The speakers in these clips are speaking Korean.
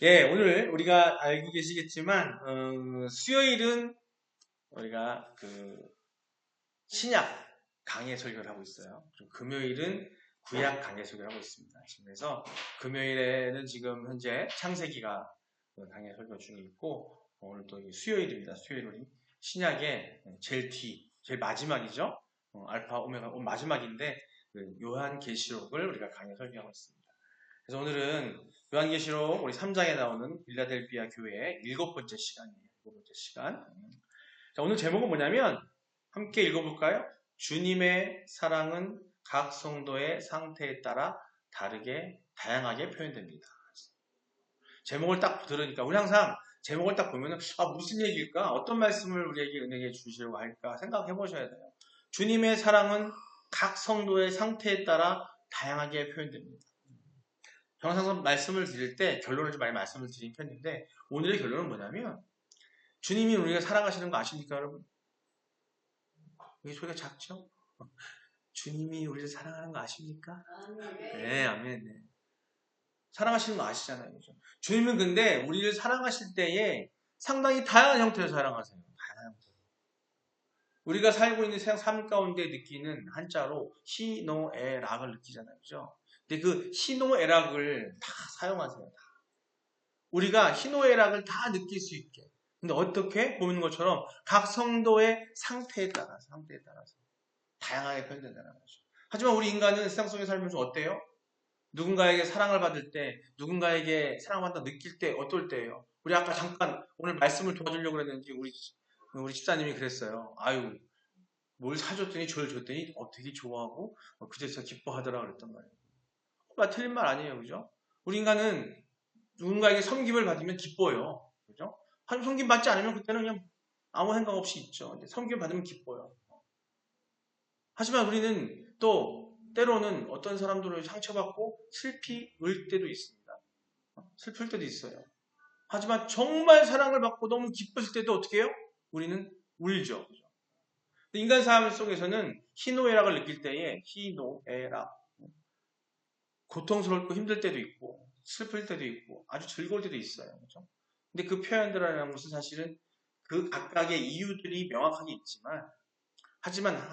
예, 오늘 우리가 알고 계시겠지만, 수요일은 우리가 신약 강해 설교를 하고 있어요. 그리고 금요일은 구약 강해 설교를 하고 있습니다. 그래서 금요일에는 지금 현재 창세기가 강해 설교 중에 있고, 오늘 또 수요일입니다. 수요일 우리 신약의 제일 마지막이죠. 알파, 오메가, 마지막인데, 요한계시록을 우리가 강해 설교하고 있습니다. 그래서 오늘은 요한계시록 우리 3장에 나오는 빌라델비아 교회의 7번째 시간이에요. 7번째 시간. 자, 오늘 제목은 뭐냐면 함께 읽어볼까요? 주님의 사랑은 각 성도의 상태에 따라 다양하게 표현됩니다. 제목을 딱 들으니까 우리 항상 제목을 딱 보면은 무슨 얘기일까? 어떤 말씀을 우리에게 은혜해 주시려고 할까 생각해 보셔야 돼요. 주님의 사랑은 각 성도의 상태에 따라 다양하게 표현됩니다. 항상 말씀을 드릴 때 결론을 좀 많이 말씀을 드린 편인데 오늘의 결론은 뭐냐면 주님이 우리가 사랑하시는 거 아십니까 여러분? 왜 소리가 작죠? 주님이 우리를 사랑하는 거 아십니까? 네, 아멘. 네. 사랑하시는 거 아시잖아요. 그죠? 주님은 근데 우리를 사랑하실 때에 상당히 다양한 형태로 사랑하세요. 다양한 형태로. 우리가 살고 있는 세상 삶 가운데 느끼는 한자로 희노애락을 느끼잖아요. 그죠? 근데 그 희노애락을 다 사용하세요. 다. 우리가 희노애락을 다 느낄 수 있게. 근데 어떻게 보는 것처럼 각 성도의 상태에 따라서 다양하게 표현된다는 거죠. 하지만 우리 인간은 세상 속에 살면서 어때요? 누군가에게 사랑을 받을 때, 누군가에게 사랑받다 느낄 때 어떨 때예요? 우리 아까 잠깐 오늘 말씀을 도와주려고 그랬는지 우리 집사님이 그랬어요. 아유, 뭘 사줬더니 절 줬더니 되게 좋아하고 그제서 기뻐하더라 그랬단 말이에요. 틀린 말 아니에요, 그죠? 우리 인간은 누군가에게 섬김을 받으면 기뻐요. 그죠? 한 섬김 받지 않으면 그때는 그냥 아무 생각 없이 있죠. 근데 섬김 받으면 기뻐요. 하지만 우리는 또 때로는 어떤 사람들을 상처받고 슬피 울 때도 있습니다. 슬플 때도 있어요. 하지만 정말 사랑을 받고 너무 기뻤을 때도 어떻게 해요? 우리는 울죠. 인간 삶 속에서는 희노애락을 느낄 때에 희노애락 고통스럽고 힘들 때도 있고 슬플 때도 있고 아주 즐거울 때도 있어요. 그렇죠? 근데 그 표현들이라는 것은 사실은 그 각각의 이유들이 명확하게 있지만 하지만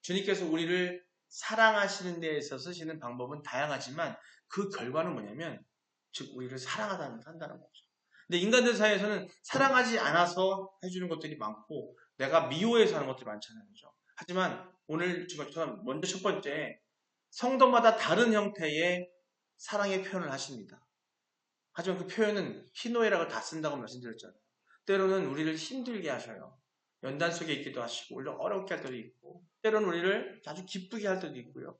주님께서 우리를 사랑하시는 데 있어서 쓰시는 방법은 다양하지만 그 결과는 뭐냐면 즉 우리를 한다는 거죠. 근데 인간들 사이에서는 사랑하지 않아서 해주는 것들이 많고 내가 미워해서 하는 것들이 많잖아요. 그죠? 하지만 오늘 지금처럼 먼저 첫 번째 성도마다 다른 형태의 사랑의 표현을 하십니다. 하지만 그 표현은 희노애락을 다 쓴다고 말씀드렸잖아요. 때로는 우리를 힘들게 하셔요. 연단 속에 있기도 하시고, 오히려 어렵게 할 때도 있고, 때로는 우리를 아주 기쁘게 할 때도 있고요.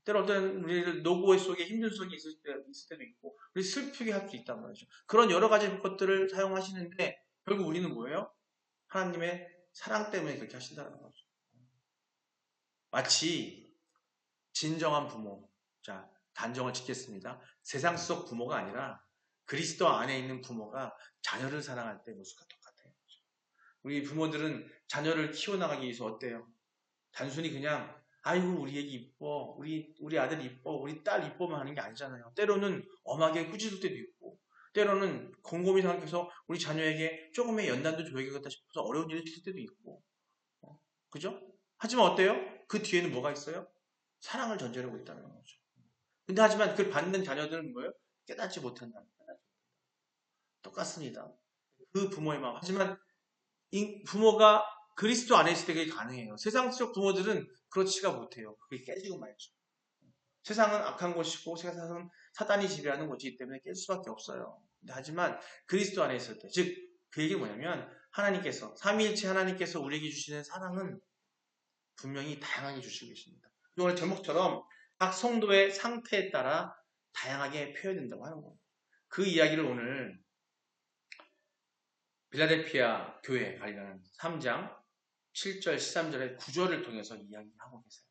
때로는 우리를 노고 속에 힘든 속에 있을 때도 있고, 우리 슬프게 할 수 있단 말이죠. 그런 여러 가지 것들을 사용하시는데, 결국 우리는 뭐예요? 하나님의 사랑 때문에 그렇게 하신다는 거죠. 마치 진정한 부모. 자, 단정을 짓겠습니다. 세상 속 부모가 아니라 그리스도 안에 있는 부모가 자녀를 사랑할 때 모습과 똑같아요. 우리 부모들은 자녀를 키워나가기 위해서 어때요? 단순히 그냥 아이고 우리 애기 이뻐, 우리 아들 이뻐, 우리 딸 이뻐만 하는 게 아니잖아요. 때로는 엄하게 꾸짖을 때도 있고, 때로는 곰곰이 생각해서 우리 자녀에게 조금의 연단도 줘야겠다 싶어서 어려운 일을 칠 때도 있고, 그죠? 하지만 어때요? 그 뒤에는 뭐가 있어요? 사랑을 전제하고 있다는 거죠. 근데 하지만 그 받는 자녀들은 뭐예요? 깨닫지 못한다. 똑같습니다. 그 부모의 마음. 하지만 부모가 그리스도 안에 있을 때 그게 가능해요. 세상적 부모들은 그렇지가 못해요. 그게 깨지고 말죠. 세상은 악한 곳이고 세상은 사단이 지배하는 곳이기 때문에 깰 수밖에 없어요. 하지만 그리스도 안에 있을 때, 즉 그 얘기 뭐냐면 삼위일체 하나님께서 우리에게 주시는 사랑은 분명히 다양하게 주시고 계십니다. 오늘 제목처럼 각 성도의 상태에 따라 다양하게 표현된다고 하는 거예요. 그 이야기를 오늘 빌라델피아 교회 관련 3장 7절 13절의 구절을 통해서 이야기하고 계세요.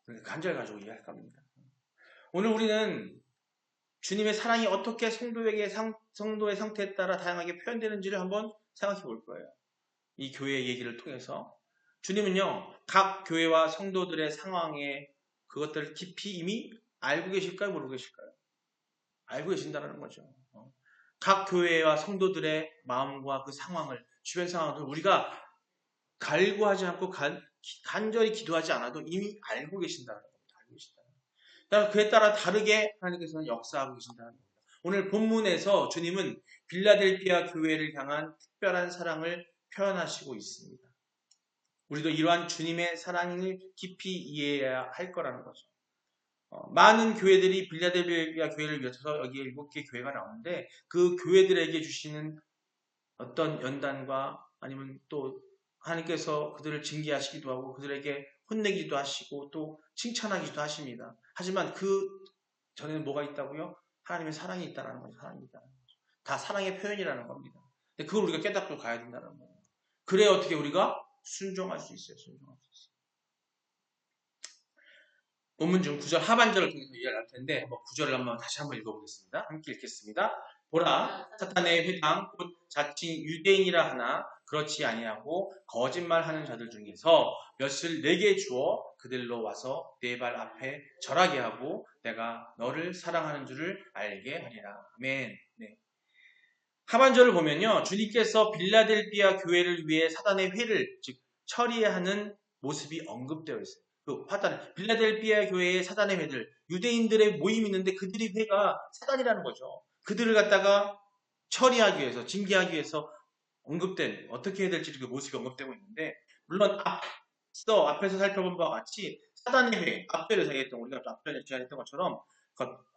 오늘 간절 가지고 이야기할 겁니다. 오늘 우리는 주님의 사랑이 어떻게 성도의 상태에 따라 다양하게 표현되는지를 한번 생각해 볼 거예요. 이 교회의 얘기를 통해서 주님은요, 각 교회와 성도들의 상황에 그것들을 깊이 이미 알고 계실까요? 모르고 계실까요? 알고 계신다는 거죠. 각 교회와 성도들의 마음과 그 상황을, 주변 상황을 우리가 갈구하지 않고 간절히 기도하지 않아도 이미 알고 계신다는 겁니다. 알고 계신다는 겁니다. 그에 따라 다르게 하나님께서는 역사하고 계신다는 겁니다. 오늘 본문에서 주님은 빌라델피아 교회를 향한 특별한 사랑을 표현하시고 있습니다. 우리도 이러한 주님의 사랑을 깊이 이해해야 할 거라는 거죠. 많은 교회들이 빌라델피아 교회를 위해서 여기에 7개 교회가 나오는데 그 교회들에게 주시는 어떤 연단과 아니면 또 하나님께서 그들을 징계하시기도 하고 그들에게 혼내기도 하시고 또 칭찬하기도 하십니다. 하지만 그 전에는 뭐가 있다고요? 하나님의 사랑이 있다는 거죠. 사랑이 있다는 거죠. 다 사랑의 표현이라는 겁니다. 근데 그걸 우리가 깨닫고 가야 된다는 거예요. 그래야 어떻게 우리가 순종할 수 있어요. 순종할 수 있어요. 본문 중 9절 하반절을 통해서 이해를 할 텐데 9절을 다시 한번 읽어보겠습니다. 함께 읽겠습니다. 보라 사탄의 회당 곧 자칭 유대인이라 하나 그렇지 아니하고 거짓말하는 자들 중에서 몇을 내게 주어 그들로 와서 내 발 앞에 절하게 하고 내가 너를 사랑하는 줄을 알게 하리라. 아멘. 네. 하반절을 보면요. 주님께서 빌라델피아 교회를 위해 사단의 회를 즉 처리하는 모습이 언급되어 있어요. 빌라델피아 교회의 사단의 회들, 유대인들의 모임이 있는데 그들의 회가 사단이라는 거죠. 그들을 갖다가 처리하기 위해서, 징계하기 위해서 언급된, 어떻게 해야 될지 그 모습이 언급되고 있는데, 물론 앞에서 살펴본 바와 같이 사단의 회, 앞절에서 얘기했던, 우리가 앞전에 제안했던 것처럼,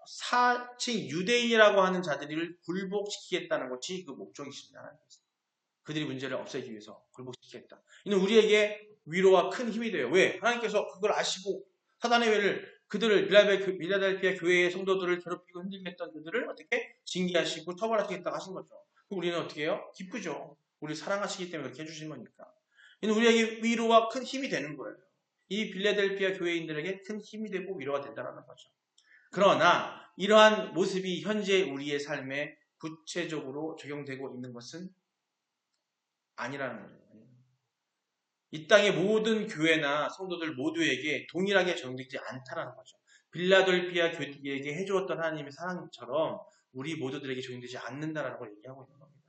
사칭 유대인이라고 하는 자들을 굴복시키겠다는 것이 그 목적이십니다. 그들이 문제를 없애기 위해서 굴복시키겠다. 이는 우리에게 위로와 큰 힘이 돼요. 왜? 하나님께서 그걸 아시고 사단의 회를 그들을 빌라델피아 교회의 성도들을 괴롭히고 흔들게 했던 그들을 어떻게 징계하시고 처벌하시겠다고 하신 거죠. 그럼 우리는 어떻게 해요? 기쁘죠. 우리 사랑하시기 때문에 그렇게 해주신 거니까. 이는 우리에게 위로와 큰 힘이 되는 거예요. 이 빌라델피아 교회인들에게 큰 힘이 되고 위로가 된다는 거죠. 그러나 이러한 모습이 현재 우리의 삶에 구체적으로 적용되고 있는 것은 아니라는 거죠. 이 땅의 모든 교회나 성도들 모두에게 동일하게 적용되지 않다는 거죠. 빌라델피아 교회에게 해주었던 하나님의 사랑처럼 우리 모두들에게 적용되지 않는다는 걸 얘기하고 있는 겁니다.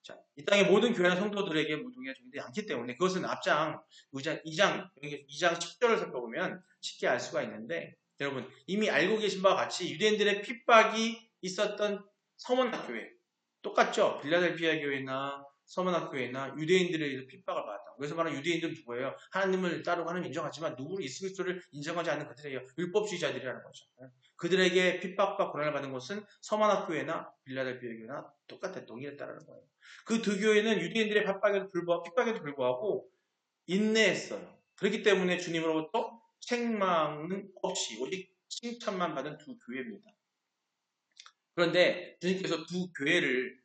자, 이 땅의 모든 교회나 성도들에게 모두가 적용되지 않기 때문에 그것은 앞장 2장 10절을 살펴보면 쉽게 알 수가 있는데 여러분 이미 알고 계신 바와 같이 유대인들의 핍박이 있었던 서머나 교회 똑같죠? 빌라델피아 교회나 서머나 교회나 유대인들의 핍박을 받았다. 그래서 말하는 유대인들은 누구예요? 하나님을 따르고 하나님을 인정하지만 누구를 예수 그리스도를 인정하지 않는 그들이에요. 율법주의자들이라는 거죠. 그들에게 핍박과 고난을 받은 것은 서머나 교회나 빌라델피아 교회나 똑같아 동일했다는 거예요. 그 두 교회는 유대인들의 핍박에도 불구하고 인내했어요. 그렇기 때문에 주님으로부터 책망은 없이 오직 칭찬만 받은 두 교회입니다. 그런데 주님께서 두 교회를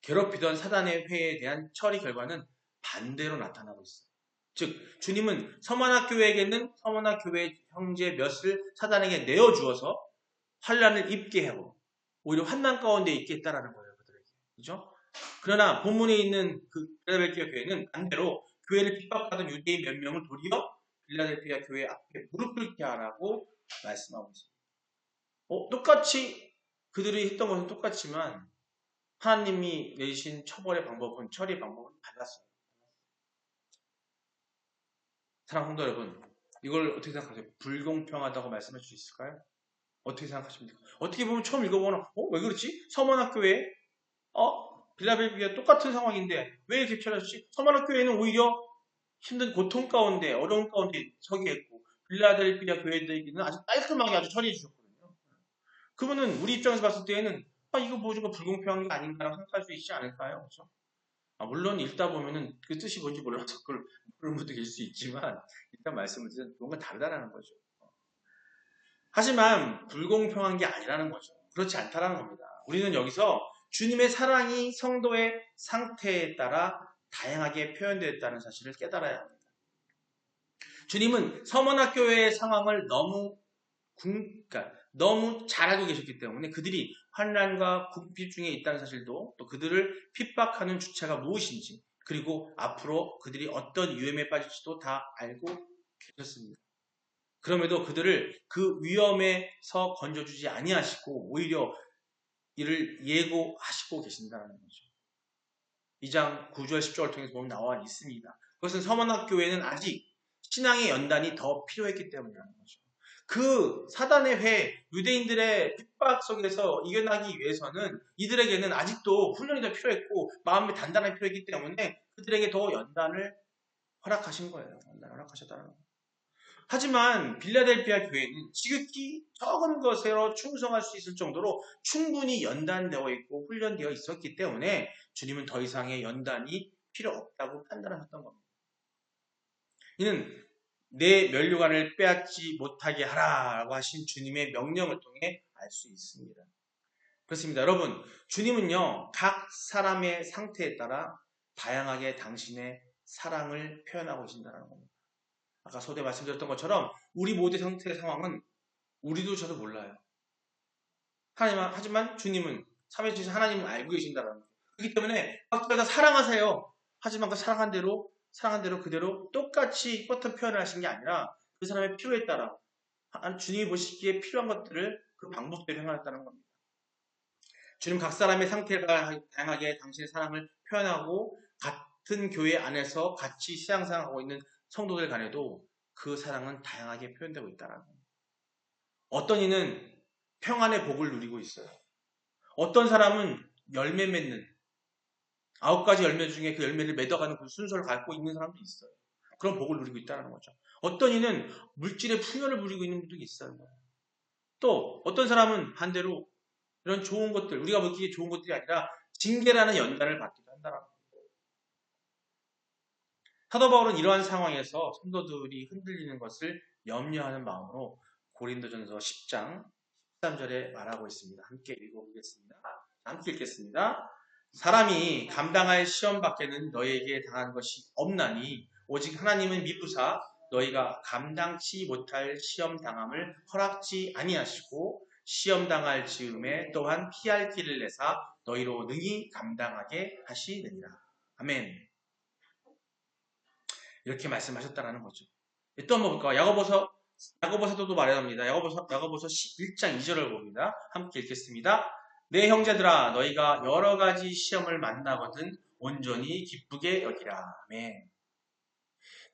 괴롭히던 사단의 회에 대한 처리 결과는 반대로 나타나고 있어요. 즉 주님은 서머나 교회에게는 서머나 교회 형제 몇을 사단에게 내어주어서 환난을 입게 하고 오히려 환난 가운데 있게 했다라는 거예요. 그들에게. 그죠? 그러나 본문에 있는 그 빌라델피아 교회는 반대로 교회를 핍박하던 유대인 몇 명을 도리어 빌라델피아 교회 앞에 무릎 꿇게 하라고 말씀하고 있습니다. 똑같이 그들이 했던 것은 똑같지만 하나님이 내신 처리의 방법은 달랐어요. 사랑하는 성도 여러분, 이걸 어떻게 생각하세요? 불공평하다고 말씀할 수 있을까요? 어떻게 생각하십니까? 어떻게 보면 처음 읽어보면 왜 그렇지? 서머나교회 빌라델피아 똑같은 상황인데 왜 이렇게 처리했지? 서머나교회는 오히려 힘든 고통 가운데 어려운 가운데 서게 했고 빌라델피아 교회들에게는 아주 깔끔하게 아주 처리해 주셨거든요. 그러면은 우리 입장에서 봤을 때에는 이거 뭐 좀 불공평한 게 아닌가라고 생각할 수 있지 않을까요? 그렇죠? 물론 읽다 보면은 그 뜻이 뭔지 몰라서 그걸 모르는 분도 계실 수 있지만 일단 말씀을 드리면 뭔가 다르다는 거죠. 하지만 불공평한 게 아니라는 거죠. 그렇지 않다라는 겁니다. 우리는 여기서 주님의 사랑이 성도의 상태에 따라 다양하게 표현되었다는 사실을 깨달아야 합니다. 주님은 서머나교회의 상황을 너무 잘 알고 계셨기 때문에 그들이 환난과 궁핍 중에 있다는 사실도 또 그들을 핍박하는 주체가 무엇인지 그리고 앞으로 그들이 어떤 위험에 빠질지도 다 알고 계셨습니다. 그럼에도 그들을 그 위험에서 건져주지 아니하시고 오히려 이를 예고하시고 계신다는 거죠. 2장 9절 10절을 통해서 보면 나와 있습니다. 그것은 서문학교회는 아직 신앙의 연단이 더 필요했기 때문이라는 거죠. 그 사단의 회, 유대인들의 핍박 속에서 이겨나기 위해서는 이들에게는 아직도 훈련이 더 필요했고 마음이 단단하게 필요했기 때문에 그들에게 더 연단을 허락하신 거예요. 연단을 허락하셨다는 거예요. 하지만 빌라델피아 교회는 지극히 적은 것으로 충성할 수 있을 정도로 충분히 연단되어 있고 훈련되어 있었기 때문에 주님은 더 이상의 연단이 필요 없다고 판단하셨던 겁니다. 이는 내 면류관을 빼앗지 못하게 하라고 하신 주님의 명령을 통해 알 수 있습니다. 그렇습니다. 여러분, 주님은요, 각 사람의 상태에 따라 다양하게 당신의 사랑을 표현하고 계신다는 겁니다. 아까 서두에 말씀드렸던 것처럼 우리 모두의 상태의 상황은 우리도 저도 몰라요. 하지만 주님은 삼위일체 하나님은 알고 계신다는 거예요. 그렇기 때문에 각자 다 사랑하세요. 하지만 그 사랑한 대로 그대로 똑같이 똑같은 표현을 하신 게 아니라 그 사람의 필요에 따라 주님이 보시기에 필요한 것들을 그 방법대로 행하였다는 겁니다. 주님 각 사람의 상태가 다양하게 당신의 사랑을 표현하고 같은 교회 안에서 같이 신앙생활하고 있는 성도들 간에도 그 사랑은 다양하게 표현되고 있다는 겁니다. 어떤 이는 평안의 복을 누리고 있어요. 어떤 사람은 열매 맺는 9가지 열매 중에 그 열매를 맺어가는 그 순서를 갖고 있는 사람도 있어요. 그런 복을 누리고 있다는 거죠. 어떤 이는 물질의 풍요를 누리고 있는 분도 있어요. 또 어떤 사람은 반대로 이런 좋은 것들, 우리가 보기에 좋은 것들이 아니라 징계라는 연단을 받기도 한다는 거예요. 사도 바울은 이러한 상황에서 성도들이 흔들리는 것을 염려하는 마음으로 고린도전서 10장 13절에 말하고 있습니다. 함께 읽어보겠습니다. 함께 읽겠습니다. 사람이 감당할 시험 밖에는 너희에게 당한 것이 없나니 오직 하나님은 미쁘사 너희가 감당치 못할 시험 당함을 허락지 아니하시고 시험 당할 즈음에 또한 피할 길을 내사 너희로 능히 감당하게 하시느니라. 아멘. 이렇게 말씀하셨다라는 거죠. 또 한번 볼까요? 야고보 사도도 말합니다. 야고보서 1장 2절을 봅니다. 함께 읽겠습니다. 내 형제들아 너희가 여러 가지 시험을 만나거든 온전히 기쁘게 여기라. 아멘.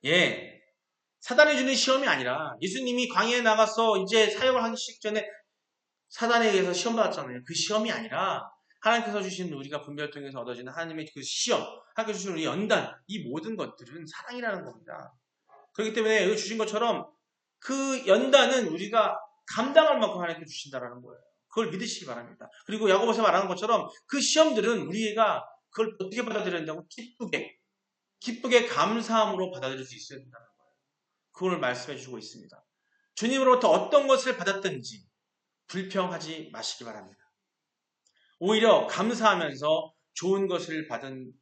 예, 사단이 주는 시험이 아니라 예수님이 광야에 나가서 이제 사역을 하기 직전에 사단에 의해서 시험 받았잖아요. 그 시험이 아니라 하나님께서 주신 우리가 분별을 통해서 얻어지는 하나님의 그 시험, 하나님께서 주신 우리 연단, 이 모든 것들은 사랑이라는 겁니다. 그렇기 때문에 여기 주신 것처럼 그 연단은 우리가 감당할 만큼 하나님께 주신다라는 거예요. 그걸 믿으시기 바랍니다. 그리고 야고보서 말하는 것처럼 그 시험들은 우리가 그걸 어떻게 받아들여야 된다고? 기쁘게 감사함으로 받아들일 수 있어야 된다는 거예요. 그걸 말씀해 주고 있습니다. 주님으로부터 어떤 것을 받았든지 불평하지 마시기 바랍니다. 오히려 감사하면서 좋은 것을 받은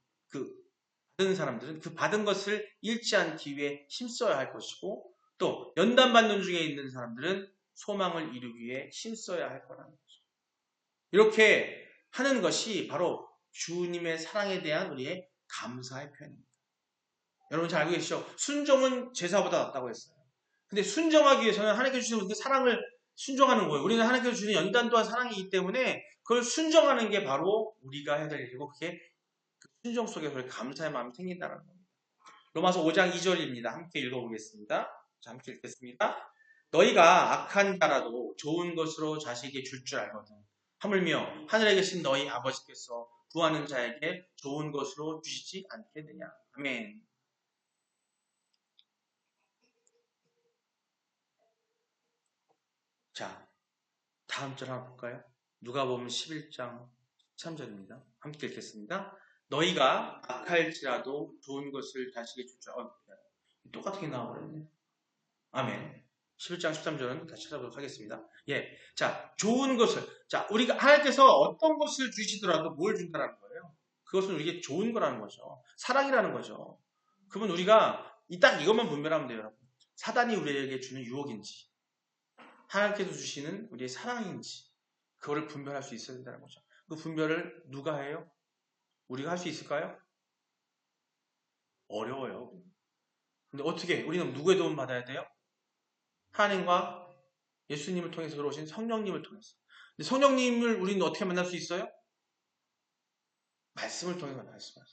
사람들은 그 받은 것을 잃지 않기 위해 힘써야 할 것이고 또 연단받는 중에 있는 사람들은 소망을 이루기 위해 힘써야 할 거라는 거죠. 이렇게 하는 것이 바로 주님의 사랑에 대한 우리의 감사의 표현입니다. 여러분 잘 알고 계시죠? 순종은 제사보다 낫다고 했어요. 근데 순종하기 위해서는 하나님께서 주시는 그 사랑을 순종하는 거예요. 우리는 하나님께서 주시는 연단 또한 사랑이기 때문에 그걸 순종하는 게 바로 우리가 해야 될 일이고 그게 그 순종 속에서 감사의 마음이 생긴다는 겁니다. 로마서 5장 2절입니다. 함께 읽어보겠습니다. 자, 함께 읽겠습니다. 너희가 악한 자라도 좋은 것으로 자식에게 줄 줄 알거든. 하물며 하늘에 계신 너희 아버지께서 구하는 자에게 좋은 것으로 주시지 않겠느냐. 아멘. 자, 다음 절 한번 볼까요? 누가복음 11장 13절입니다. 함께 읽겠습니다. 너희가 악할지라도 좋은 것을 자식에게 줄 줄 알거든. 똑같은 게 나와버렸네. 아멘. 11장 13절은 다시 찾아보도록 하겠습니다. 예. 자, 좋은 것을. 자, 우리가 하나님께서 어떤 것을 주시더라도 뭘 준다는 거예요? 그것은 우리에게 좋은 거라는 거죠. 사랑이라는 거죠. 그러면 우리가 딱 이것만 분별하면 돼요, 여러분. 사단이 우리에게 주는 유혹인지, 하나님께서 주시는 우리의 사랑인지, 그거를 분별할 수 있어야 된다는 거죠. 그 분별을 누가 해요? 우리가 할 수 있을까요? 어려워요. 근데 어떻게? 우리는 누구의 도움 받아야 돼요? 하나님과 예수님을 통해서 들어오신 성령님을 통해서. 근데 성령님을 우리는 어떻게 만날 수 있어요? 말씀을 통해서 만날 수 있어요.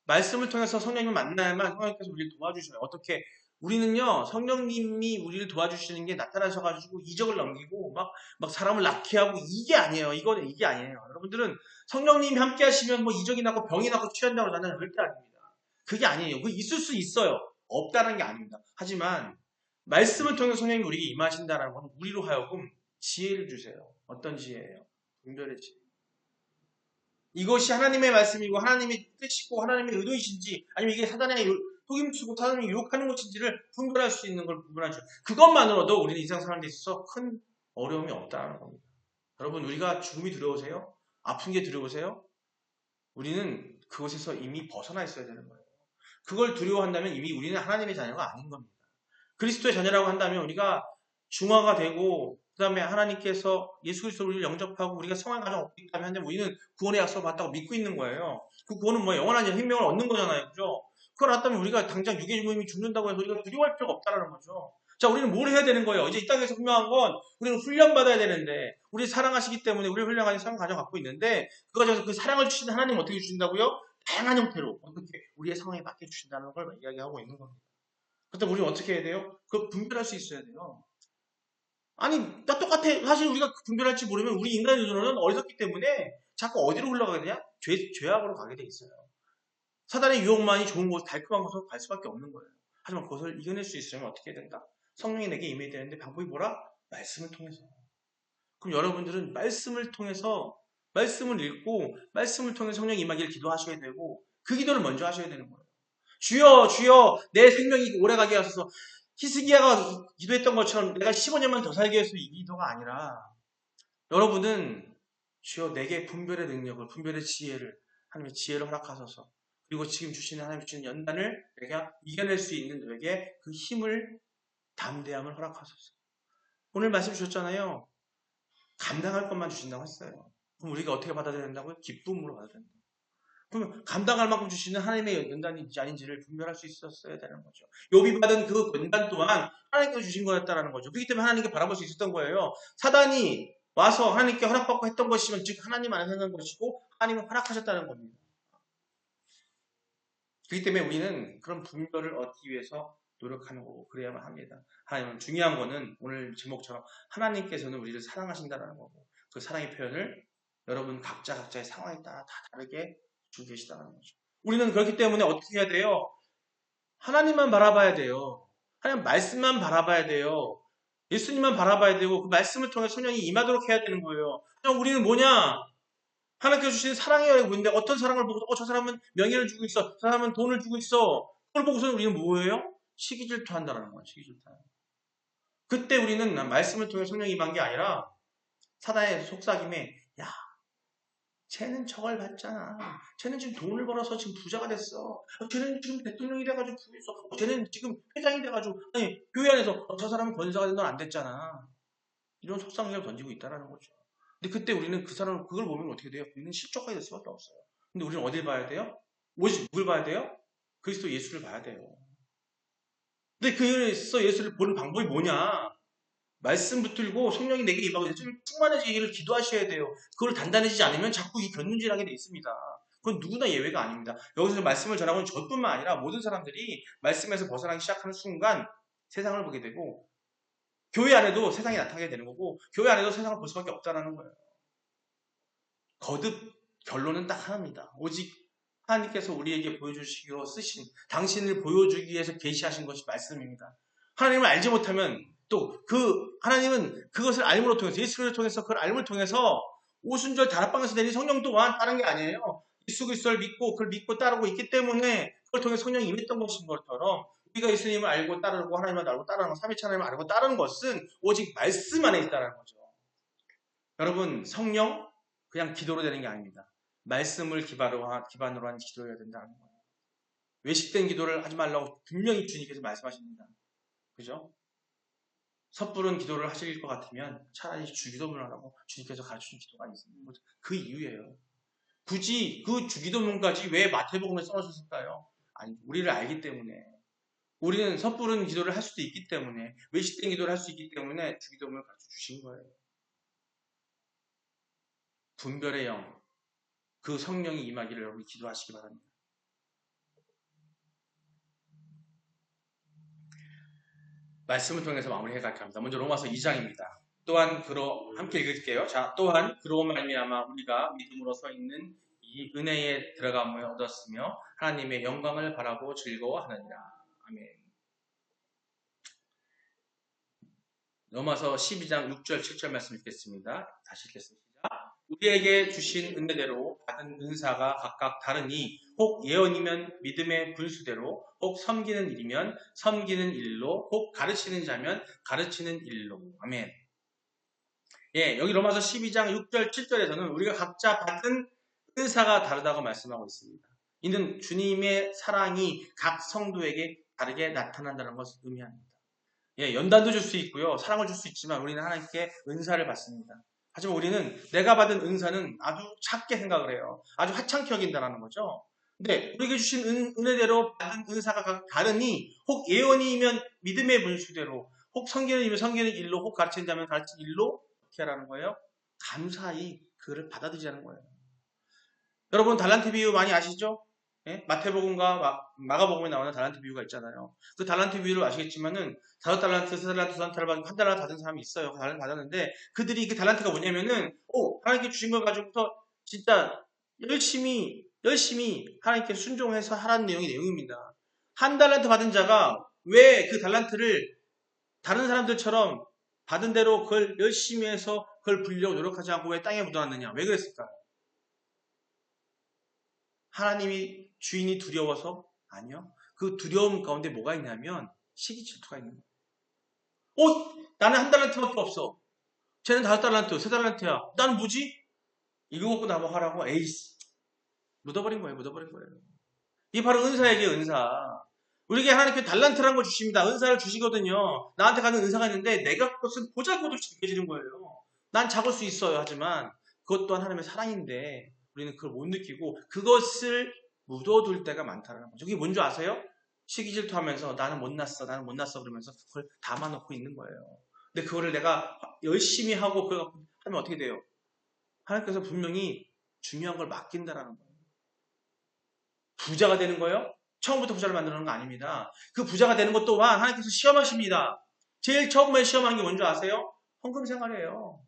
말씀을 통해서 성령님을 만나야만 성령님께서 우리를 도와주셔요. 어떻게? 우리는요, 성령님이 우리를 도와주시는 게 나타나셔가지고 이적을 넘기고 막 사람을 낫게 하고 이게 아니에요. 이게 아니에요. 여러분들은 성령님이 함께 하시면 뭐 이적이 나고 병이 나고 취한다고 나는 절대 아닙니다. 그게 아니에요. 그 있을 수 있어요. 없다는 게 아닙니다. 하지만 말씀을 통해 성령님이 우리에게 임하신다는 건 우리로 하여금 지혜를 주세요. 어떤 지혜예요? 분별의 지혜. 이것이 하나님의 말씀이고 하나님의 뜻이고 하나님의 의도이신지 아니면 이게 사단의 속임수고 사단이 유혹하는 것인지를 분별할 수 있는 걸 분별하죠. 그것만으로도 우리는 인생 사는 데 있어서 큰 어려움이 없다는 겁니다. 여러분 우리가 죽음이 두려우세요? 아픈 게 두려우세요? 우리는 그것에서 이미 벗어나 있어야 되는 거예요. 그걸 두려워한다면 이미 우리는 하나님의 자녀가 아닌 겁니다. 그리스도의 자녀라고 한다면 우리가 중화가 되고 그 다음에 하나님께서 예수 그리스도를 우리를 영접하고 우리가 성화의 과정 얻고 있다면 한데 우리는 구원의 약속을 받다고 믿고 있는 거예요. 그 구원은 뭐 영원한 생명을 얻는 거잖아요. 그죠? 그걸 알았다면 우리가 당장 육의 죽음이 죽는다고 해서 우리가 두려워할 필요가 없다는 거죠. 자, 우리는 뭘 해야 되는 거예요? 이제 이 땅에서 분명한 건 우리는 훈련받아야 되는데 우리 사랑하시기 때문에 우리를 훈련하는 성화 과정 갖고 있는데 그 과정에서 그 사랑을 주시는 하나님 어떻게 주신다고요? 다양한 형태로 어떻게 우리의 상황에 맞게 주신다는 걸 이야기하고 있는 겁니다. 그때 우리는 어떻게 해야 돼요? 그걸 분별할 수 있어야 돼요. 아니, 나 똑같아. 사실 우리가 분별할지 모르면 우리 인간의 눈으로는 어리석기 때문에 자꾸 어디로 흘러가게 되냐? 죄악으로 가게 돼 있어요. 사단의 유혹만이 좋은 곳, 달콤한 곳으로 갈 수밖에 없는 거예요. 하지만 그것을 이겨낼 수 있으면 어떻게 해야 된다? 성령이 내게 임해야 되는데 방법이 뭐라? 말씀을 통해서. 그럼 여러분들은 말씀을 통해서 말씀을 읽고 말씀을 통해 성령이 임하기를 기도하셔야 되고 그 기도를 먼저 하셔야 되는 거예요. 주여 주여 내 생명이 오래가게 하소서. 히스기야가 기도했던 것처럼 내가 15년만 더 살게 해서 이 기도가 아니라 여러분은 주여 내게 분별의 능력을 분별의 지혜를 하나님의 지혜를 허락하소서. 그리고 지금 주시는 하나님 주시는 연단을 내가 이겨낼 수 있는 너에게 그 힘을 담대함을 허락하소서. 오늘 말씀 주셨잖아요. 감당할 것만 주신다고 했어요. 그럼 우리가 어떻게 받아들여야 된다고요? 기쁨으로 받아들여야 된다. 그러면 감당할 만큼 주시는 하나님의 연단인지 아닌지를 분별할 수 있었어야 되는 거죠. 욥이 받은 그 연단 또한 하나님께서 주신 거였다는 거죠. 그렇기 때문에 하나님께 바라볼 수 있었던 거예요. 사단이 와서 하나님께 허락받고 했던 것이면 즉 하나님 안에서 하는 것이고 하나님은 허락하셨다는 겁니다. 그렇기 때문에 우리는 그런 분별을 얻기 위해서 노력하는 거고 그래야만 합니다. 하나님은 중요한 거는 오늘 제목처럼 하나님께서는 우리를 사랑하신다는 거고 그 사랑의 표현을 여러분 각자의 상황에 따라 다 다르게 주고 계시다는 거죠. 우리는 그렇기 때문에 어떻게 해야 돼요? 하나님만 바라봐야 돼요. 하나님 말씀만 바라봐야 돼요. 예수님만 바라봐야 되고 그 말씀을 통해 성령이 임하도록 해야 되는 거예요. 그럼 우리는 뭐냐? 하나님께서 주신 사랑이라고 보는데 어떤 사랑을 보고 저 사람은 명예를 주고 있어. 저 사람은 돈을 주고 있어. 그걸 보고서는 우리는 뭐예요? 시기 질투한다는 거예요. 시기 질투. 그때 우리는 말씀을 통해 성령이 임한 게 아니라 사단의 속삭임에 야 쟤는 저걸 받잖아. 쟤는 지금 돈을 벌어서 지금 부자가 됐어. 쟤는 지금 대통령이 돼가지고 부했어. 쟤는 지금 회장이 돼가지고 아니 교회 안에서 저 사람은 권사가 된 넌 안 됐잖아. 이런 속상함을 던지고 있다는 거죠. 근데 그때 우리는 그 사람을 그걸 보면 어떻게 돼요? 우리는 실족하게 될 수밖에 없어요. 근데 우리는 어딜 봐야 돼요? 오직 누굴 봐야 돼요? 그리스도 예수를 봐야 돼요. 근데 그래서 예수를 보는 방법이 뭐냐? 말씀 붙들고 성령이 내게 임하고 예수님 충만해지기를 기도하셔야 돼요. 그걸 단단해지지 않으면 자꾸 이 견눈질하게 돼 있습니다. 그건 누구나 예외가 아닙니다. 여기서 말씀을 전하고 있는 저뿐만 아니라 모든 사람들이 말씀에서 벗어나기 시작하는 순간 세상을 보게 되고 교회 안에도 세상이 나타나게 되는 거고 교회 안에도 세상을 볼 수밖에 없다는 거예요. 거듭 결론은 딱 하나입니다. 오직 하나님께서 우리에게 보여주시기로 쓰신 당신을 보여주기 위해서 계시하신 것이 말씀입니다. 하나님을 알지 못하면 또 그 하나님은 그것을 알므로 통해서 예수를 통해서 그걸 알므로 통해서 오순절 다락방에서 내린 성령 또한 다른 게 아니에요. 예수 그리스도를 믿고 그걸 믿고 따르고 있기 때문에 그걸 통해 성령이 임했던 것인 것처럼 우리가 예수님을 알고 따르고 하나님을 알고 따르는 것, 삼위일체 하나님을 알고 따르는 것은 오직 말씀 안에 있다는 거죠. 여러분 성령 그냥 기도로 되는 게 아닙니다. 말씀을 기반으로 한 기도해야 된다는 거예요. 외식된 기도를 하지 말라고 분명히 주님께서 말씀하십니다. 그죠? 섣부른 기도를 하실 것 같으면 차라리 주기도문을 하라고 주님께서 가르쳐준 기도가 있습니다. 그 이유예요. 굳이 그 주기도문까지 왜 마태복음에 써주셨을까요? 아니, 우리를 알기 때문에. 우리는 섣부른 기도를 할 수도 있기 때문에, 외식된 기도를 할 수 있기 때문에 주기도문을 가르쳐 주신 거예요. 분별의 영, 그 성령이 임하기를 여러분 기도하시기 바랍니다. 말씀을 통해서 마무리해 갈까 합니다. 먼저 로마서 2장입니다. 또한 함께 읽을게요. 자, 또한 그로 말미암아 우리가 믿음으로 서 있는 이 은혜에 들어감을 얻었으며 하나님의 영광을 바라고 즐거워하느니라. 아멘. 로마서 12장 6절 7절 말씀 읽겠습니다. 다시 읽겠습니다. 우리에게 주신 은혜대로 받은 은사가 각각 다르니 혹 예언이면 믿음의 분수대로, 혹 섬기는 일이면 섬기는 일로, 혹 가르치는 자면 가르치는 일로. 아멘. 예, 여기 로마서 12장 6절 7절에서는 우리가 각자 받은 은사가 다르다고 말씀하고 있습니다. 이는 주님의 사랑이 각 성도에게 다르게 나타난다는 것을 의미합니다. 예, 연단도 줄 수 있고요, 사랑을 줄 수 있지만 우리는 하나님께 은사를 받습니다. 하지만 우리는 내가 받은 은사는 아주 작게 생각을 해요. 아주 하찮게 여긴다는 거죠. 근데 우리에게 주신 은혜대로 받은 은사가 각각 다르니 혹 예언이면 믿음의 분수대로, 혹 성기는 일이면 성기는 일로, 혹 가르치는 자면 가르치는 일로, 어떻게 하라는 거예요? 감사히 그를 받아들이자는 거예요. 여러분 달란트 비유 많이 아시죠? 예? 마태복음과 마가복음에 나오는 달란트 비유가 있잖아요. 그 달란트 비유를 아시겠지만은 5달란트, 3달란트, 2달란트 받고 1달란트 받은 사람이 있어요. 달란트 받았는데 그들이 그 달란트가 뭐냐면은 하나님께 주신 걸 가지고서 진짜 열심히 하나님께 순종해서 하라는 내용입니다. 1달란트 받은 자가 왜 그 달란트를 다른 사람들처럼 받은 대로 그걸 열심히 해서 그걸 불려고 노력하지 않고 왜 땅에 묻어놨느냐? 왜 그랬을까요? 하나님이 주인이 두려워서? 아니요. 그 두려움 가운데 뭐가 있냐면 시기 질투가 있는 거예요. 나는 1달란트밖에 없어. 쟤는 5달란트, 3달란트야. 나는 뭐지? 이거 갖고 나뭐 하라고? 에이씨. 묻어버린 거예요. 이게 바로 은사에게 은사. 우리에게 하나님께 달란트라는 걸 주십니다. 은사를 주시거든요. 나한테 가는 은사가 있는데 내가 그것은 보잘것없이 느껴지는 거예요. 난 잡을 수 있어요. 하지만 그것 또한 하나님의 사랑인데 우리는 그걸 못 느끼고 그것을 묻어둘 때가 많다는 거죠. 그게 뭔지 아세요? 시기질투하면서 나는 못났어 그러면서 그걸 담아놓고 있는 거예요. 근데 그거를 내가 열심히 하고 그걸 하면 어떻게 돼요? 하나님께서 분명히 중요한 걸 맡긴다라는 거예요. 부자가 되는 거예요? 처음부터 부자를 만드는 거 아닙니다. 그 부자가 되는 것 또한 하나님께서 시험하십니다. 제일 처음에 시험하는 게 뭔지 아세요? 헌금 생활이에요.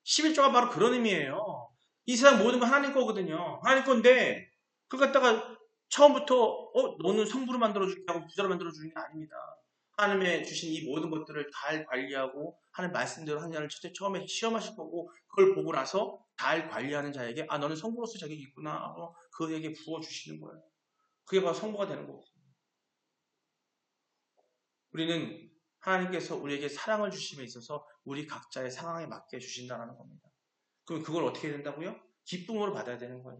11조가 바로 그런 의미예요. 이 세상 모든 건 하나님 거거든요. 하나님 건데 그걸 갖다가 처음부터 너는 성부로 만들어줄게 하고 부자로 만들어주는 게 아닙니다. 하나님의 주신 이 모든 것들을 잘 관리하고 하나님 말씀대로 하냐를 처음에 시험하실 거고 그걸 보고 나서 잘 관리하는 자에게 너는 성부로서 자격이 있구나 하고 그에게 부어주시는 거예요. 그게 바로 성부가 되는 거거든요. 우리는 하나님께서 우리에게 사랑을 주심에 있어서 우리 각자의 상황에 맞게 주신다는 겁니다. 그럼 그걸 어떻게 해야 된다고요? 기쁨으로 받아야 되는 거예요.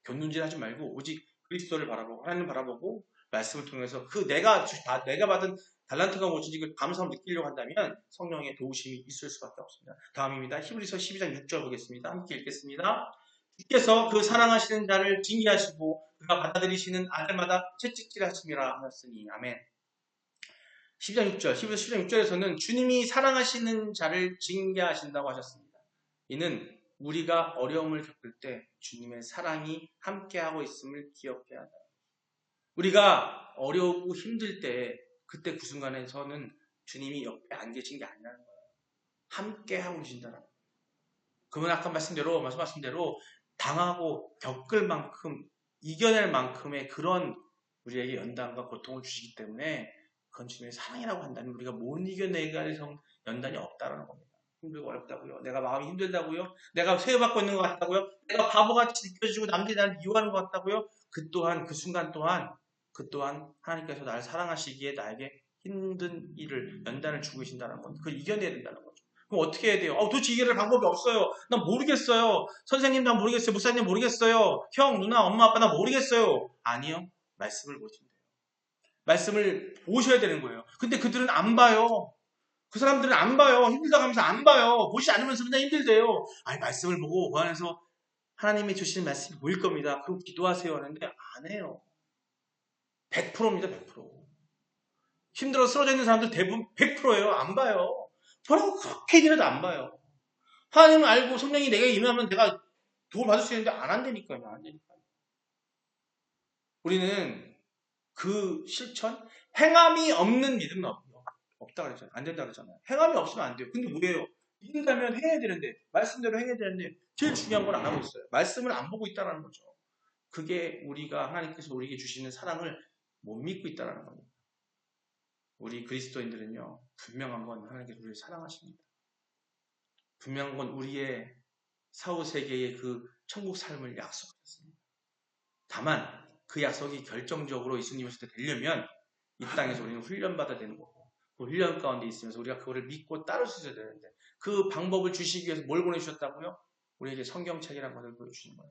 견눈질 하지 말고 오직 그리스도를 바라보고 하나님을 바라보고 말씀을 통해서 내가 받은 달란트가 무엇인지 그 감사함을 느끼려고 한다면 성령의 도우심이 있을 수밖에 없습니다. 다음입니다. 히브리서 12장 6절 보겠습니다. 함께 읽겠습니다. 주께서 그 사랑하시는 자를 징계하시고 그가 받아들이시는 아들마다 채찍질하심이라 하였으니 아멘. 12장 6절, 히브리서 12장 6절에서는 주님이 사랑하시는 자를 징계하신다고 하셨습니다. 이는 우리가 어려움을 겪을 때 주님의 사랑이 함께하고 있음을 기억해야 한다. 우리가 어려우고 힘들 때 그때 그 순간에서는 주님이 옆에 안 계신 게 아니라는 거예요. 함께하고 계신다는 거예요. 그러면 아까 말씀하신 대로 당하고 겪을 만큼 이겨낼 만큼의 그런 우리에게 연단과 고통을 주시기 때문에 그건 주님의 사랑이라고 한다면 우리가 못 이겨내갈 연단이 없다는 겁니다. 힘들고 어렵다고요? 내가 마음이 힘들다고요? 내가 세워받고 있는 것 같다고요? 내가 바보같이 느껴지고 남들이 나를 미워하는 것 같다고요? 그 순간 또한 하나님께서 나를 사랑하시기에 나에게 힘든 일을 연단을 주고 계신다는 건 그걸 이겨내야 된다는 거죠. 그럼 어떻게 해야 돼요? 도대체 이겨낼 방법이 없어요. 난 모르겠어요. 선생님 난 모르겠어요. 목사님 모르겠어요. 형, 누나, 엄마, 아빠 나 모르겠어요. 아니요. 말씀을 보시면 돼요. 말씀을 보셔야 되는 거예요. 근데 그들은 안 봐요. 그 사람들은 안 봐요. 힘들다고 하면서 안 봐요. 보지 않으면서 그냥 힘들대요. 말씀을 보고 그 안에서 하나님이 주시는 말씀이 보일 겁니다. 그럼 기도하세요 하는데 안 해요. 100%입니다. 100%. 힘들어 쓰러져 있는 사람들 대부분 100%예요. 안 봐요. 저라고 그렇게 얘기해도 안 봐요. 하나님을 알고 성령이 내게 임하면 내가 도움을 받을 수 있는데 안 한다니까요. 안 되니까요. 우리는 그 실천, 행함이 없는 믿음은 없다 그랬잖아요. 안 된다 그랬잖아요. 행함이 없으면 안 돼요. 근데 뭐예요? 믿는다면 해야 되는데, 말씀대로 해야 되는데, 제일 중요한 건 안 하고 있어요. 말씀을 안 보고 있다는 거죠. 그게 우리가 하나님께서 우리에게 주시는 사랑을 못 믿고 있다는 겁니다. 우리 그리스도인들은요, 분명한 건 하나님께서 우리를 사랑하십니다. 분명한 건 우리의 사후세계의 그 천국 삶을 약속하셨습니다. 다만 그 약속이 결정적으로 예수님 오실 때 되려면 이 땅에서 우리는 훈련받아야 되는 거고, 그 훈련 가운데 있으면서 우리가 그거를 믿고 따를 수 있어야 되는데, 그 방법을 주시기 위해서 뭘 보내주셨다고요? 우리에게 성경책이라는 것을 보여주시는 거예요.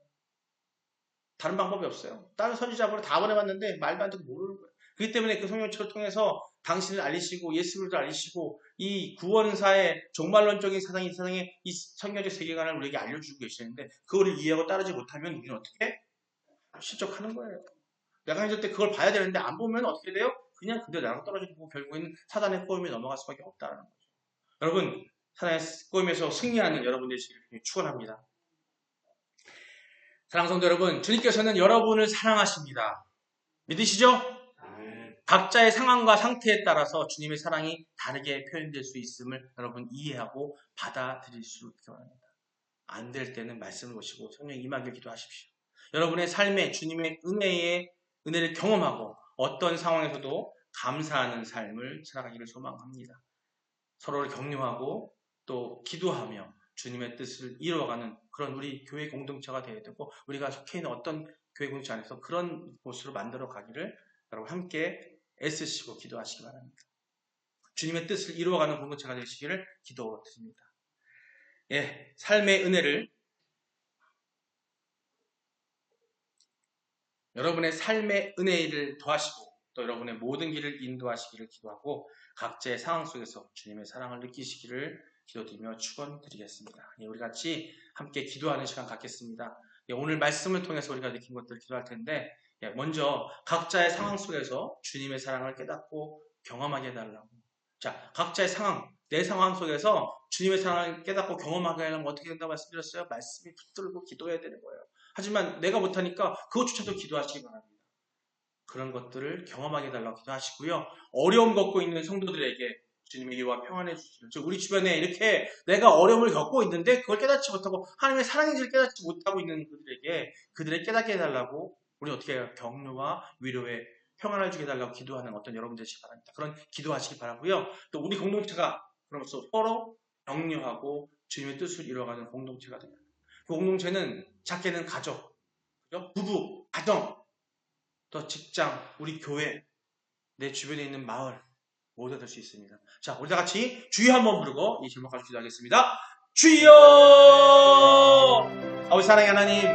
다른 방법이 없어요. 다른 선지자분을 다 보내봤는데 말도 안 듣고 모르는 거예요. 그렇기 때문에 그 성경책을 통해서 당신을 알리시고 예수 그리스도를 알리시고 이 구원사의 종말론적인 세상의 이 성경적 세계관을 우리에게 알려주고 계시는데, 그거를 이해하고 따르지 못하면 우리는 어떻게? 실족하는 거예요. 내가 있을 때 그걸 봐야 되는데 안 보면 어떻게 돼요? 그냥 그대로 나랑 떨어지고 결국에는 사단의 꼬임에 넘어갈 수밖에 없다는 거죠. 여러분, 사단의 꼬임에서 승리하는 여러분 되시기를 축원합니다. 사랑하는 성도 여러분, 주님께서는 여러분을 사랑하십니다. 믿으시죠? 각자의 상황과 상태에 따라서 주님의 사랑이 다르게 표현될 수 있음을 여러분 이해하고 받아들일 수 있기 바랍니다. 안 될 때는 말씀을 보시고 성령 임하길 기도하십시오. 여러분의 삶에 주님의 은혜를 경험하고 어떤 상황에서도 감사하는 삶을 살아가기를 소망합니다. 서로를 격려하고 또 기도하며 주님의 뜻을 이루어가는 그런 우리 교회 공동체가 되어야 되고, 우리가 속해 있는 어떤 교회 공동체 안에서 그런 곳으로 만들어 가기를 여러분 함께 애쓰시고 기도하시기 바랍니다. 주님의 뜻을 이루어가는 공동체가 되시기를 기도드립니다. 예, 삶의 은혜를, 여러분의 삶의 은혜를 더하시고 또 여러분의 모든 길을 인도하시기를 기도하고, 각자의 상황 속에서 주님의 사랑을 느끼시기를 기도드리며 축원드리겠습니다. 예, 우리 같이 함께 기도하는 시간 갖겠습니다. 예, 오늘 말씀을 통해서 우리가 느낀 것들을 기도할 텐데, 예, 먼저 각자의 상황 속에서 주님의 사랑을 깨닫고 경험하게 해달라고. 자, 각자의 상황, 내 상황 속에서 주님의 사랑을 깨닫고 경험하게 하려면 어떻게 된다고 말씀드렸어요? 말씀이 붙들고 기도해야 되는 거예요. 하지만 내가 못하니까 그것조차도 기도하시기 바랍니다. 그런 것들을 경험하게 해달라고 기도하시고요. 어려움 겪고 있는 성도들에게 주님의 위로와 평안해 주시기를, 즉 우리 주변에 이렇게 내가 어려움을 겪고 있는데 그걸 깨닫지 못하고 하나님의 사랑인지를 깨닫지 못하고 있는 그들에게 그들을 깨닫게 해달라고, 우리 어떻게 해요? 격려와 위로에 평안을 주게 해달라고 기도하는 어떤 여러분 되시기 바랍니다. 그런 기도하시기 바라고요. 또 우리 공동체가 그러면서 서로 격려하고 주님의 뜻을 이루어가는 공동체가 됩니다. 그 공동체는 작게는 가족, 부부, 가정, 또 직장, 우리 교회, 내 주변에 있는 마을 모두 될 수 있습니다. 자, 우리 다 같이 주여 한번 부르고 이 제목까지 기도하겠습니다. 주여! 아버지 사랑의 하나님,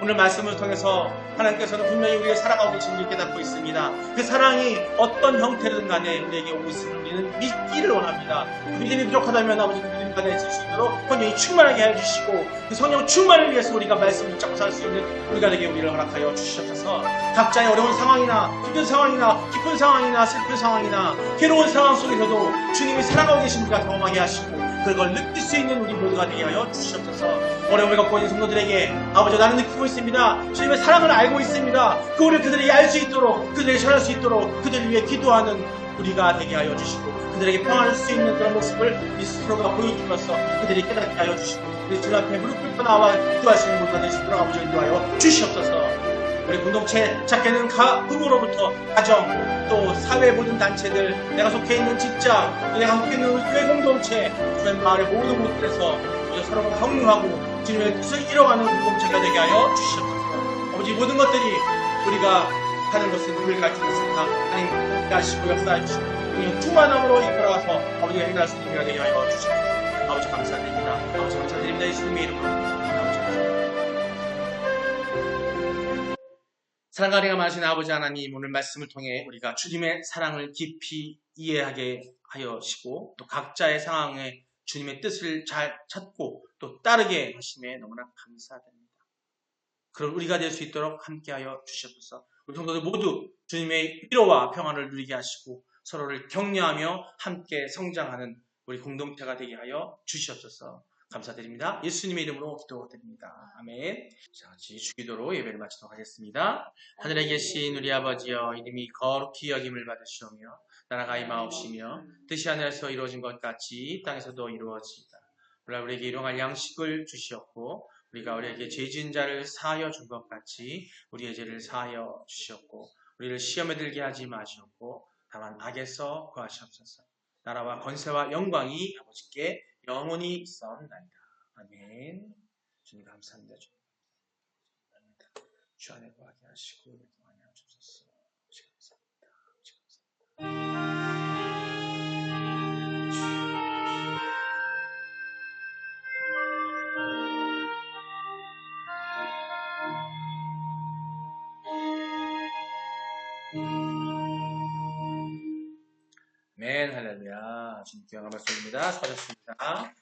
오늘 말씀을 통해서 하나님께서는 분명히 우리의 사랑하고 계심을 깨닫고 있습니다. 그 사랑이 어떤 형태든 간에 우리에게 오고 있음을 우리는 믿기를 원합니다. 믿음이 부족하다면 아버지 그 믿음 가운데 있을 수 있도록 성령이 충만하게 해주시고, 그 성령 충만을 위해서 우리가 말씀을 붙잡고 살 수 있는 우리가 되게 우리를 허락하여 주시옵소서. 각자의 어려운 상황이나 힘든 상황이나 기쁜 상황이나 슬픈 상황이나 괴로운 상황 속에서도 주님이 사랑하고 계신 우리가 경험하게 하시고 그걸 느낄 수 있는 우리 모두가 되게 하여 주시옵소서. 어려움을 겪고 있는 성도들에게 아버지 나는 느끼고 있습니다. 주님의 사랑을 알고 있습니다. 그거를 그들에게 알 수 있도록, 그들에게 전할 수 있도록 그들을 위해 기도하는 우리가 되게 하여 주시고, 그들에게 평안할 수 있는 그런 모습을 우리 스스로가 보여줌으로써 그들이 깨닫게 하여 주시고, 우리 주 앞에 무릎 꿇고 나와 기도하시는 모두가 되시도록 아버지 인도하여 주시옵소서. 우리 공동체, 작게는 가부모로부터 가정, 또 사회 모든 단체들, 내가 속해 있는 직장, 또 내가 속해 있는 우리 교회 공동체, 주변 마을의 모든 곳들에서 우리가 서로 격려하고 주님의 뜻을 이뤄가는 공동체가 되게 하여 주시옵소서. 아버지 모든 것들이 우리가 하는 것은 우리를 가르치고 있습니다. 하나님 하시고 역사해 주시고 그냥 충만함으로 이끌어가서 아버지가 행할 수 있는 우리가 되게 하여 주시옵소서. 아버지 감사드립니다. 아버지 감사드립니다. 예수님의 이름으로 아버지 감사드립니다. 사랑가리가 많으신 아버지 하나님, 오늘 말씀을 통해 우리가 주님의 사랑을 깊이 이해하게 하여시고 또 각자의 상황에 주님의 뜻을 잘 찾고 또 따르게 하심에 너무나 감사드립니다. 그런 우리가 될 수 있도록 함께하여 주시옵소서. 우리 성도들 모두 주님의 위로와 평안을 누리게 하시고 서로를 격려하며 함께 성장하는 우리 공동체가 되게 하여 주시옵소서. 감사드립니다. 예수님의 이름으로 기도드립니다. 아멘. 자, 같이 주기도로 예배를 마치도록 하겠습니다. 하늘에 계신 우리 아버지여, 이름이 거룩히 여김을 받으시오며 나라가 임하옵시며 뜻이 하늘에서 이루어진 것 같이 땅에서도 이루어지이다. 오늘 우리에게 일용할 양식을 주시옵고 우리가 우리에게 죄 지은 자를 사하여 준 것 같이 우리의 죄를 사하여 주시옵고 우리를 시험에 들게 하지 마시옵고 다만 악에서 구하시옵소서. 나라와 권세와 영광이 아버지께 영원히 있사옵나이다. 아멘. 주님 감사합니다. 주 안에 거하게 하시고 우리 동안에 하옵소서. 감사합니다. 아멘. 할렐루야. 주님께 영광을 돌립니다. 수고하셨습니다.